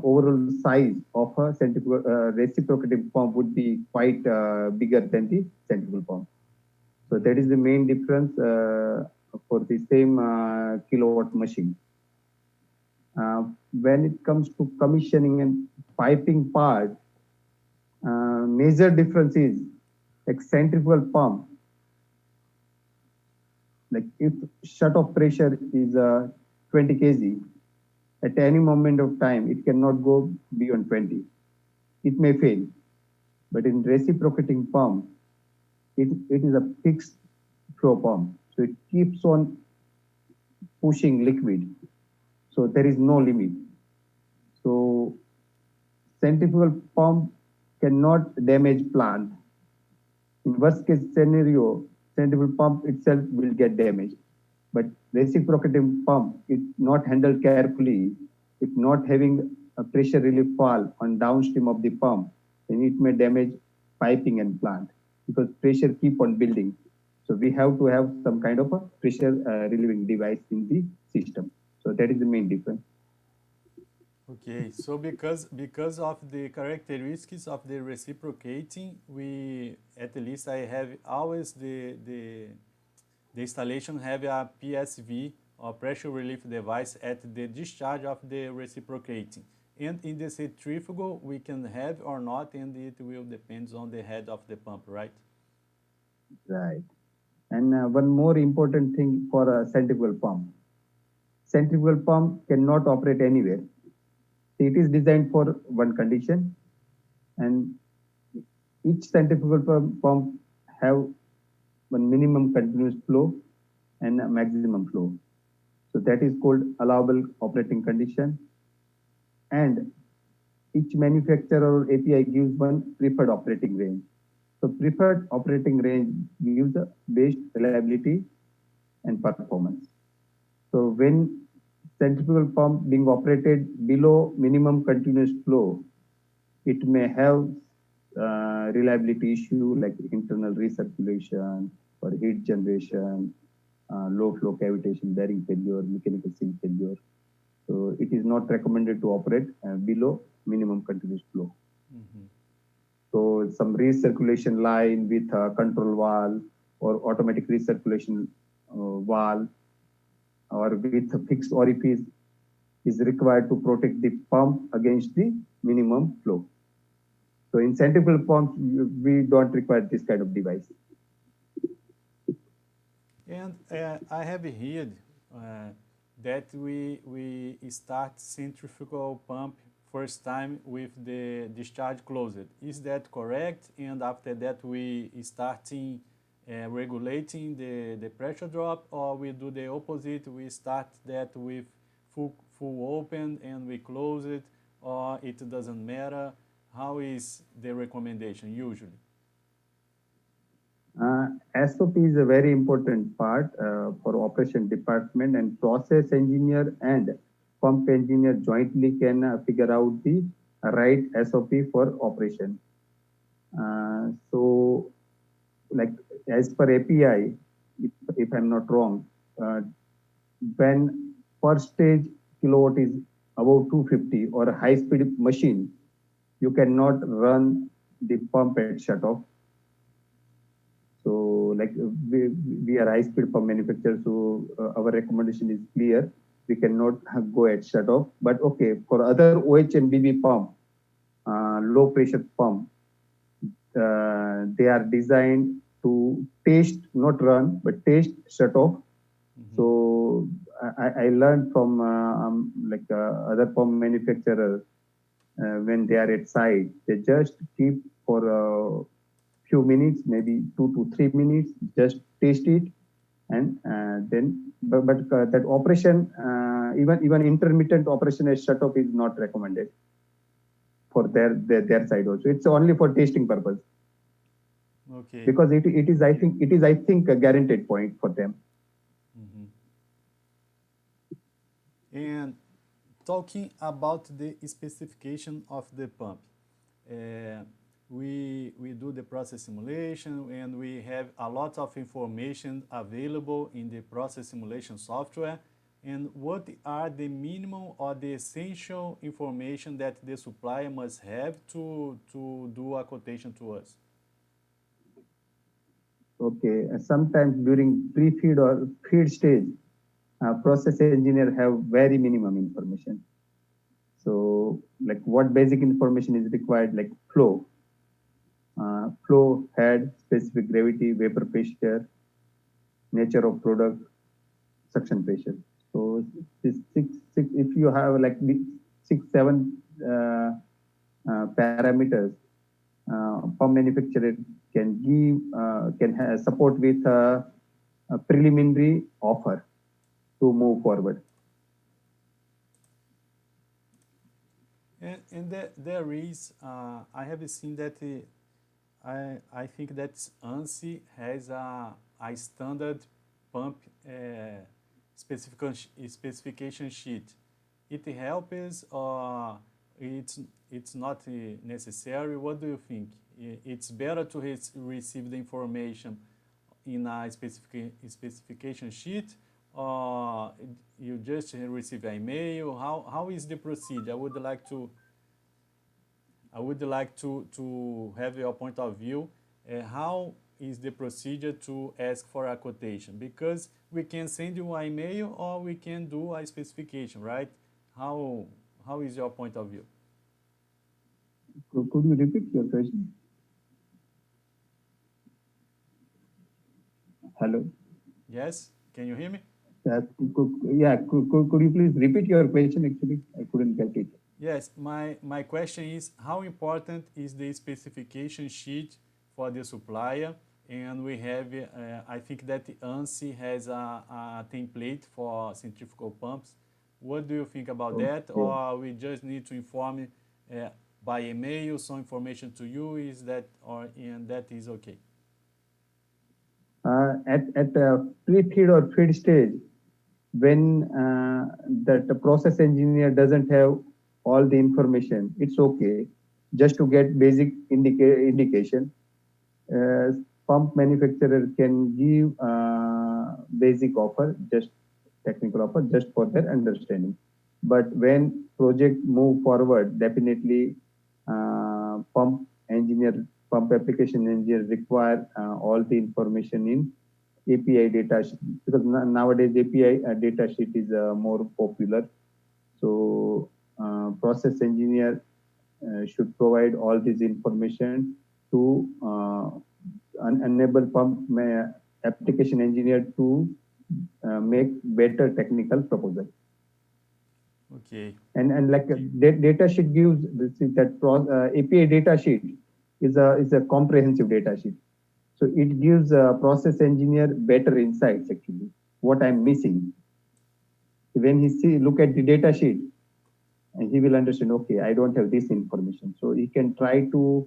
overall size of a centrifugal reciprocating pump would be quite bigger than the centrifugal pump. So that is the main difference for the same kilowatt machine. When it comes to commissioning and piping part, major difference is like centrifugal pump. Like if shut-off pressure is 20 kg, at any moment of time, it cannot go beyond 20. It may fail. But in reciprocating pump, it is a fixed flow pump. So it keeps on pushing liquid. So there is no limit. So centrifugal pump cannot damage plant. In worst case scenario, centrifugal pump itself will get damaged. But reciprocating pump, if not handled carefully, if not having a pressure relief valve on downstream of the pump, then it may damage piping and plant because pressure keep on building. So we have to have some kind of a pressure relieving device in the system. So that is the main difference. Okay, so because of the characteristics of the reciprocating, we at least I have always the installation have a PSV or pressure relief device at the discharge of the reciprocating. And in the centrifugal, we can have or not, and it will depend on the head of the pump, right? Right. And one more important thing for a centrifugal pump. Centrifugal pump cannot operate anywhere. It is designed for one condition, and each centrifugal pump have one minimum continuous flow and a maximum flow. So that is called allowable operating condition. And each manufacturer or API gives one preferred operating range. So preferred operating range gives the best reliability and performance. So when centrifugal pump being operated below minimum continuous flow, it may have reliability issue like internal recirculation or heat generation, low flow cavitation, bearing failure, mechanical seal failure. So it is not recommended to operate below minimum continuous flow. Mm-hmm. So some recirculation line with a control valve or automatic recirculation valve or with a fixed orifice is required to protect the pump against the minimum flow. So in centrifugal pumps, we don't require this kind of device. And I have heard that we start centrifugal pump first time with the discharge closed. Is that correct? And after that we starting regulating the pressure drop, or we do the opposite? We start that with full open and we close it, or it doesn't matter? How is the recommendation usually? SOP is a very important part for operation department, and process engineer and pump engineer jointly can figure out the right SOP for operation. So like as per API, if I'm not wrong, when first stage kilowatt is above 250 or a high speed machine, you cannot run the pump at shut off. So like we are high speed pump manufacturer, so our recommendation is clear. We cannot go at shut off. But okay, for other OH and BB pump, low pressure pump, they are designed to test, not run, but test shut off. Mm-hmm. So I learned from other pump manufacturers when they are at site, they just keep for few minutes, maybe 2 to 3 minutes, just taste it, and then that operation, even intermittent operation as shut off is not recommended for their side also. It's only for tasting purpose. Okay. Because it is I think a guaranteed point for them. And talking about the specification of the pump, we do the process simulation, and we have a lot of information available in the process simulation software. And what are the minimum or the essential information that the supplier must have to do a quotation to us? Okay, sometimes during pre-feed or feed stage, process engineer have very minimum information. So like what basic information is required, like flow, head, specific gravity, vapor pressure, nature of product, suction pressure. So this if you have like 6-7 parameters, pump manufacturer can support with a preliminary offer to move forward. And there is, I have seen that I think that ANSI has a standard pump specification sheet. It helps, or it's not necessary? What do you think? It's better to receive the information in a specification sheet, or you just receive an email? How is the procedure? I would like to have your point of view. How is the procedure to ask for a quotation? Because we can send you an email, or we can do a specification, right? How is your point of view? Could you repeat your question? Hello? Yes, can you hear me? Could you please repeat your question? Actually, I couldn't get it. Yes, my question is, how important is the specification sheet for the supplier? And we have, I think that ANSI has a template for centrifugal pumps. What do you think about that? Or we just need to inform by email some information to you? Is that, and that is okay? At the pre-feed or feed stage, when the process engineer doesn't have all the information, it's okay. Just to get basic indication, pump manufacturer can give basic offer, just technical offer, just for their understanding. But when project move forward, definitely pump application engineer require all the information in API data sheet, because nowadays API data sheet is more popular. So process engineer should provide all this information to enable pump application engineer to make better technical proposal. Okay. And like data sheet gives that API data sheet is a comprehensive data sheet. So it gives a process engineer better insights, actually, what I'm missing. When he look at the data sheet, and he will understand, okay, I don't have this information. So he can try to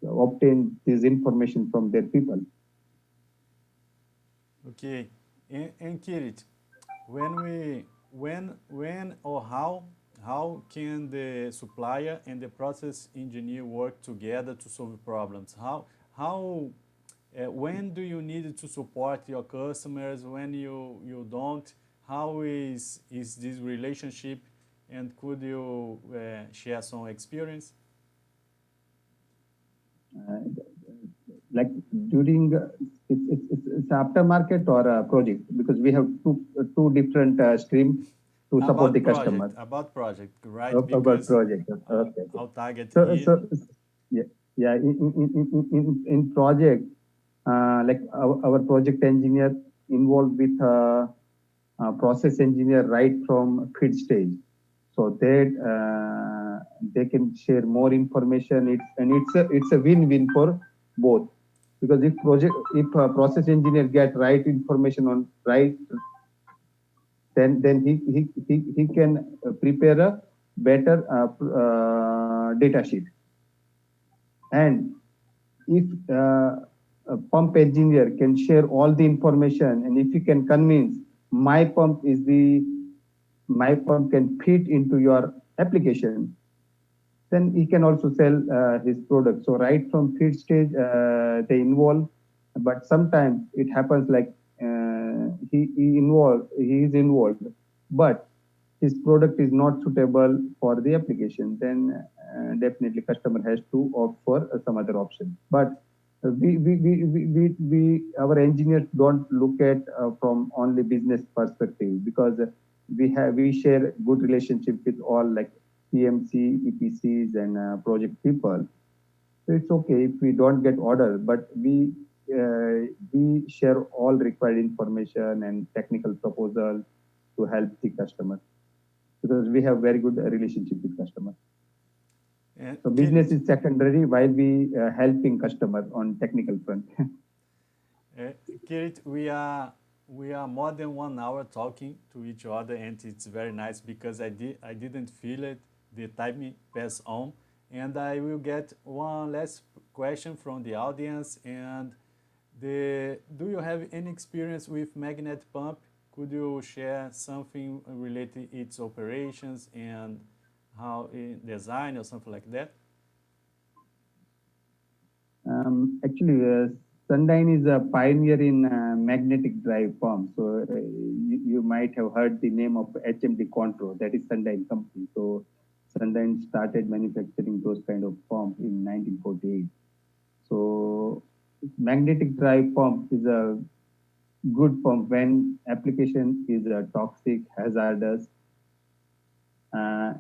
obtain this information from their people. Okay. And Kirit, when or how can the supplier and the process engineer work together to solve problems? When do you need to support your customers? When you don't? How is this relationship? And could you share some experience? Like during it's aftermarket or a project, because we have two different streams to support the customer. About project, right? About project. Okay. Our target here. In project, like our project engineer involved with process engineer right from feed stage. so that they can share more information. It's a win-win for both, because if a process engineer get right information on right, then he can prepare a better data sheet. And if a pump engineer can share all the information, and if he can convince my pump can fit into your application, then he can also sell his product. So right from feed stage, they involve, but sometimes it happens like he is involved, but his product is not suitable for the application. Then definitely customer has to opt for some other option. But our engineers don't look at from only business perspective, because we share good relationship with all like PMC, EPCs, and project people. So it's okay if we don't get order, but we share all required information and technical proposal to help the customer, because we have very good relationship with customer. So business is secondary while we helping customer on technical front. Kirit, we are more than 1 hour talking to each other, and it's very nice because I didn't feel it. The time pass on, and I will get one last question from the audience. And do you have any experience with magnet pump? Could you share something related to its operations and how in design or something like that? Actually, Sundyne is a pioneer in magnetic drive pump. So you might have heard the name of HMD Contro, that is Sundyne company. So Sundyne started manufacturing those kind of pump in 1948. So magnetic drive pump is a good pump when application is toxic, hazardous.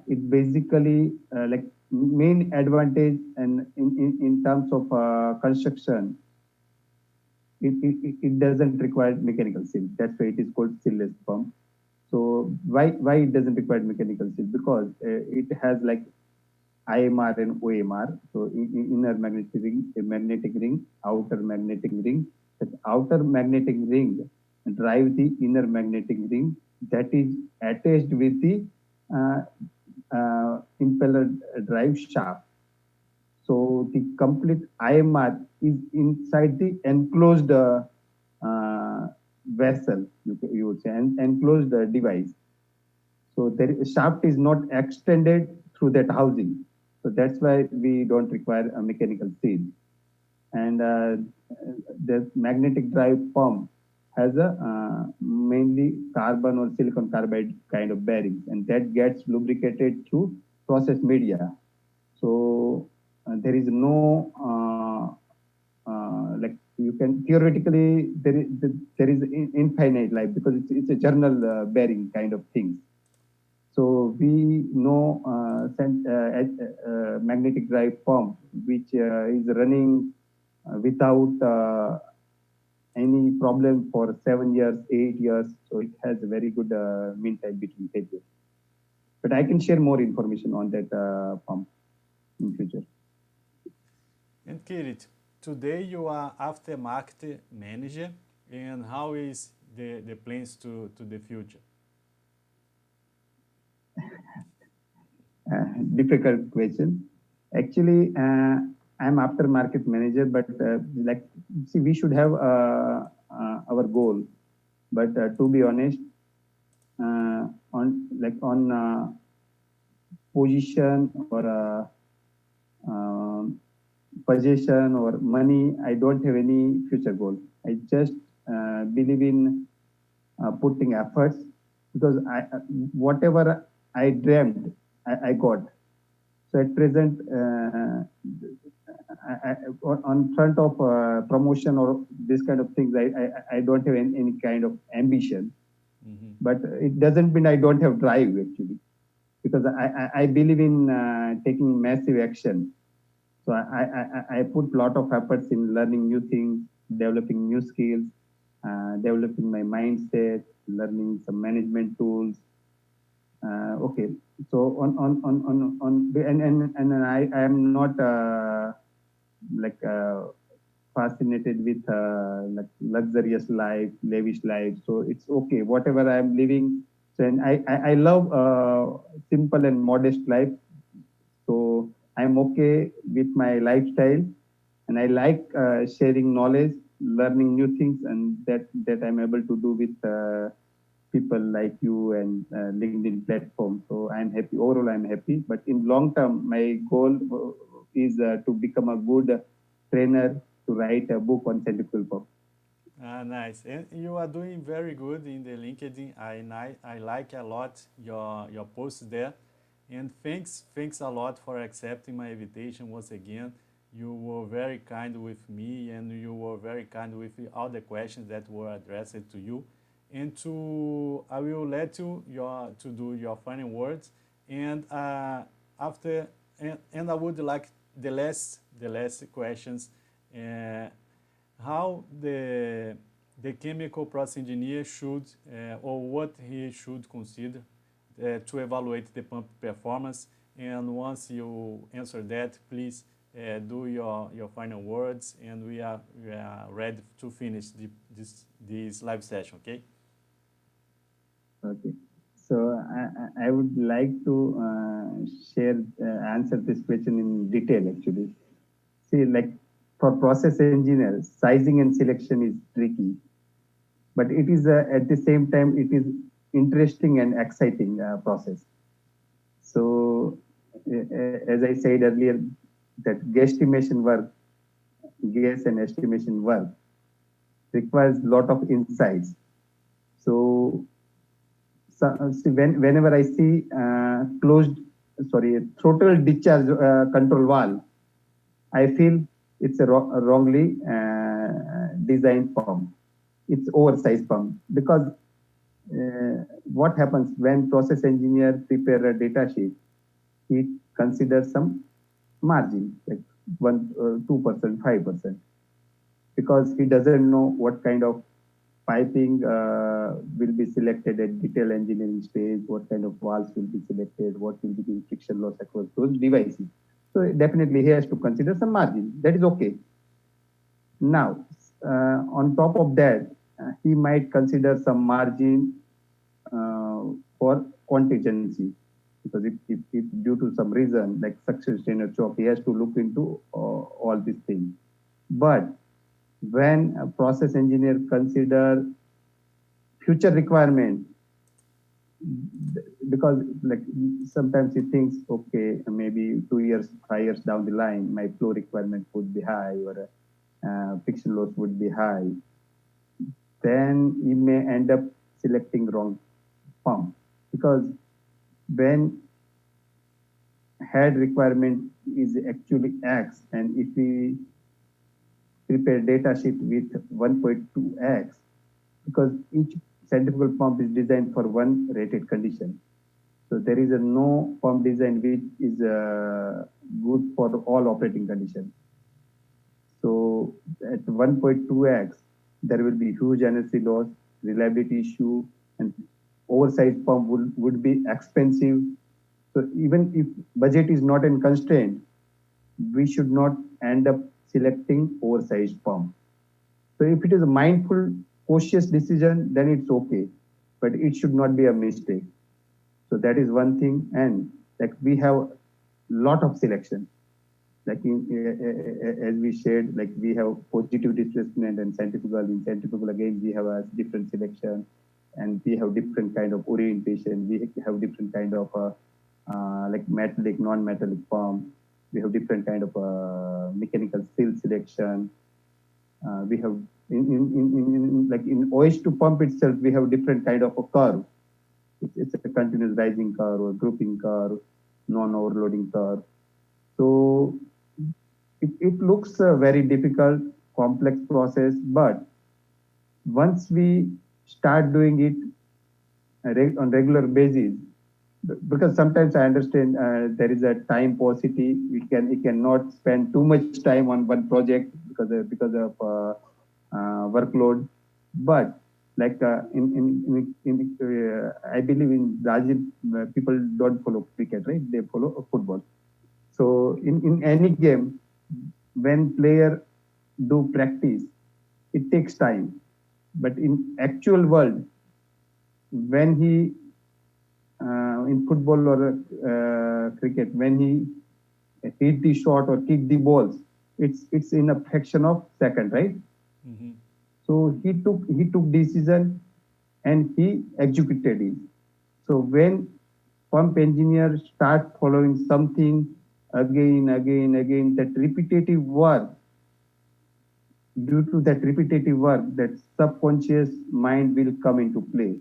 It basically like main advantage, and in terms of construction, it doesn't require mechanical seal. That's why it is called sealless pump. So why it doesn't require mechanical seal? Because it has like IMR and OMR. So inner magnetic ring, outer magnetic ring. That outer magnetic ring drive the inner magnetic ring that is attached with the impeller drive shaft. So the complete IMR is inside the enclosed vessel, you would say, and enclosed device. So the shaft is not extended through that housing. So that's why we don't require a mechanical seal. And the magnetic drive pump has a mainly carbon or silicon carbide kind of bearings, and that gets lubricated through process media. So there is no like you can theoretically there is infinite life, because it's a journal bearing kind of thing. So we know magnetic drive pump which is running without any problem for 7 years, 8 years. So it has a very good mean time between failures. But I can share more information on that pump in future. And Kirit, today you are aftermarket manager, and how is the plans to the future? Difficult question. Actually, I'm aftermarket manager, but like, see, we should have our goal. But to be honest, on position or possession or money, I don't have any future goal. I just believe in putting efforts, because whatever I dreamed, I got. So at present, on front of promotion or this kind of things, I don't have any kind of ambition. Mm-hmm. But it doesn't mean I don't have drive, actually, because I believe in taking massive action. So I put a lot of efforts in learning new things, developing new skills, developing my mindset, learning some management tools, Okay, so and I am not like fascinated with like luxurious life, lavish life. So it's okay, whatever I'm living. So and I love simple and modest life. So I'm okay with my lifestyle, and I like sharing knowledge, learning new things, and that I'm able to do with people like you and LinkedIn platform. So I'm happy. Overall, I'm happy. But in long term, my goal is to become a good trainer to write a book on centrifugal pump. Nice. And you are doing very good in the LinkedIn. I like a lot your posts there. And thanks a lot for accepting my invitation once again. You were very kind with me, and you were very kind with all the questions that were addressed to you. And I will let you to do your final words. And after and I would like the last questions. Uh, how the chemical process engineer should or what he should consider to evaluate the pump performance. And once you answer that, please do your final words, and we are ready to finish this live session. Okay. Okay. So I would like to share answer this question in detail actually. See, like for process engineers, sizing and selection is tricky, but it is at the same time it is interesting and exciting process. So as I said earlier, that gas and estimation work requires lot of insights. So, see, whenever I see throttle discharge control valve, I feel it's a wrongly designed pump. It's oversized pump because what happens when process engineer prepare a data sheet, he considers some margin like 2%, 5%, because he doesn't know what kind of piping will be selected at detail engineering stage, what kind of valves will be selected, what will be the friction loss across those devices. So definitely he has to consider some margin. That is okay. Now, on top of that, he might consider some margin for contingency, because if due to some reason like success strainer choke, he has to look into all these things. But when a process engineer consider future requirement, because like sometimes he thinks, okay, maybe 2 years, 5 years down the line, my flow requirement would be high, or friction loss would be high, then he may end up selecting wrong pump. Because when head requirement is actually X, and if we prepare data sheet with 1.2x, because each centrifugal pump is designed for one rated condition. So there is no pump design which is good for all operating conditions. So at 1.2x, there will be huge energy loss, reliability issue, and oversized pump would be expensive. So even if budget is not in constraint, we should not end up selecting oversized pump. So if it is a mindful, cautious decision, then it's okay, but it should not be a mistake. So that is one thing. And like we have lot of selection, like as we shared, like we have positive displacement and centrifugal. In centrifugal again, we have a different selection, and we have different kind of orientation. We have different kind of like metallic, non-metallic pump. We have different kind of mechanical seal selection. We have like in OH2 pump itself, we have different kind of a curve. It's a continuous rising curve or grouping curve, non-overloading curve. So it looks a very difficult, complex process, but once we start doing it on regular basis, because sometimes I understand there is a time paucity. We cannot spend too much time on one project because of workload. But Like I believe in Brazil, people don't follow cricket, right? They follow football. So in any game, when player do practice, it takes time. But in actual world, when he in football or cricket, when he hit the shot or kick the balls, it's in a fraction of second, right? Mm-hmm. So he took decision and he executed it. So when pump engineer start following something again, that repetitive work, due to that repetitive work, that subconscious mind will come into play.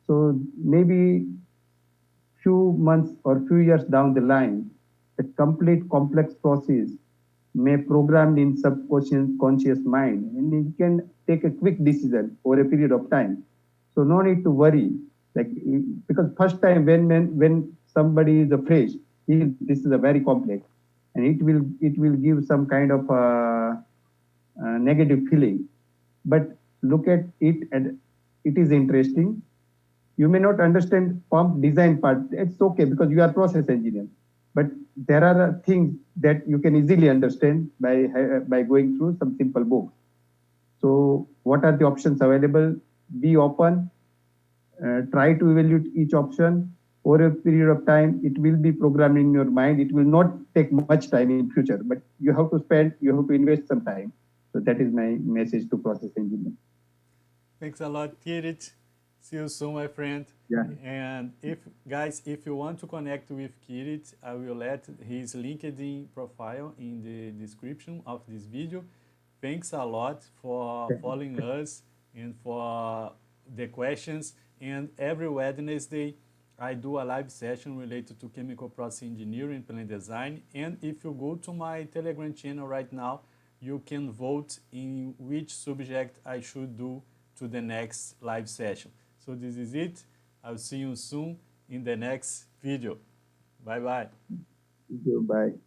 So maybe few months or few years down the line, the complete complex process may programmed in subconscious conscious mind, and he can take a quick decision over a period of time. So no need to worry, like because first time when somebody is afraid, this is a very complex, and it will give some kind of negative feeling. But look at it, and it is interesting. You may not understand pump design part. It's okay because you are process engineer. But there are things that you can easily understand by going through some simple books. So what are the options available? Be open. Try to evaluate each option over a period of time. It will be programmed in your mind. It will not take much time in future, but you have to invest some time. So that is my message to process engineer. Thanks a lot, Kirit. See you soon, my friend. Yeah. And if you want to connect with Kirit, I will let his LinkedIn profile in the description of this video. Thanks a lot for following us and for the questions. And every Wednesday, I do a live session related to chemical process engineering and plant design. And if you go to my Telegram channel right now, you can vote in which subject I should do to the next live session. So this is it. I'll see you soon in the next video. Bye-bye. Thank you. Bye.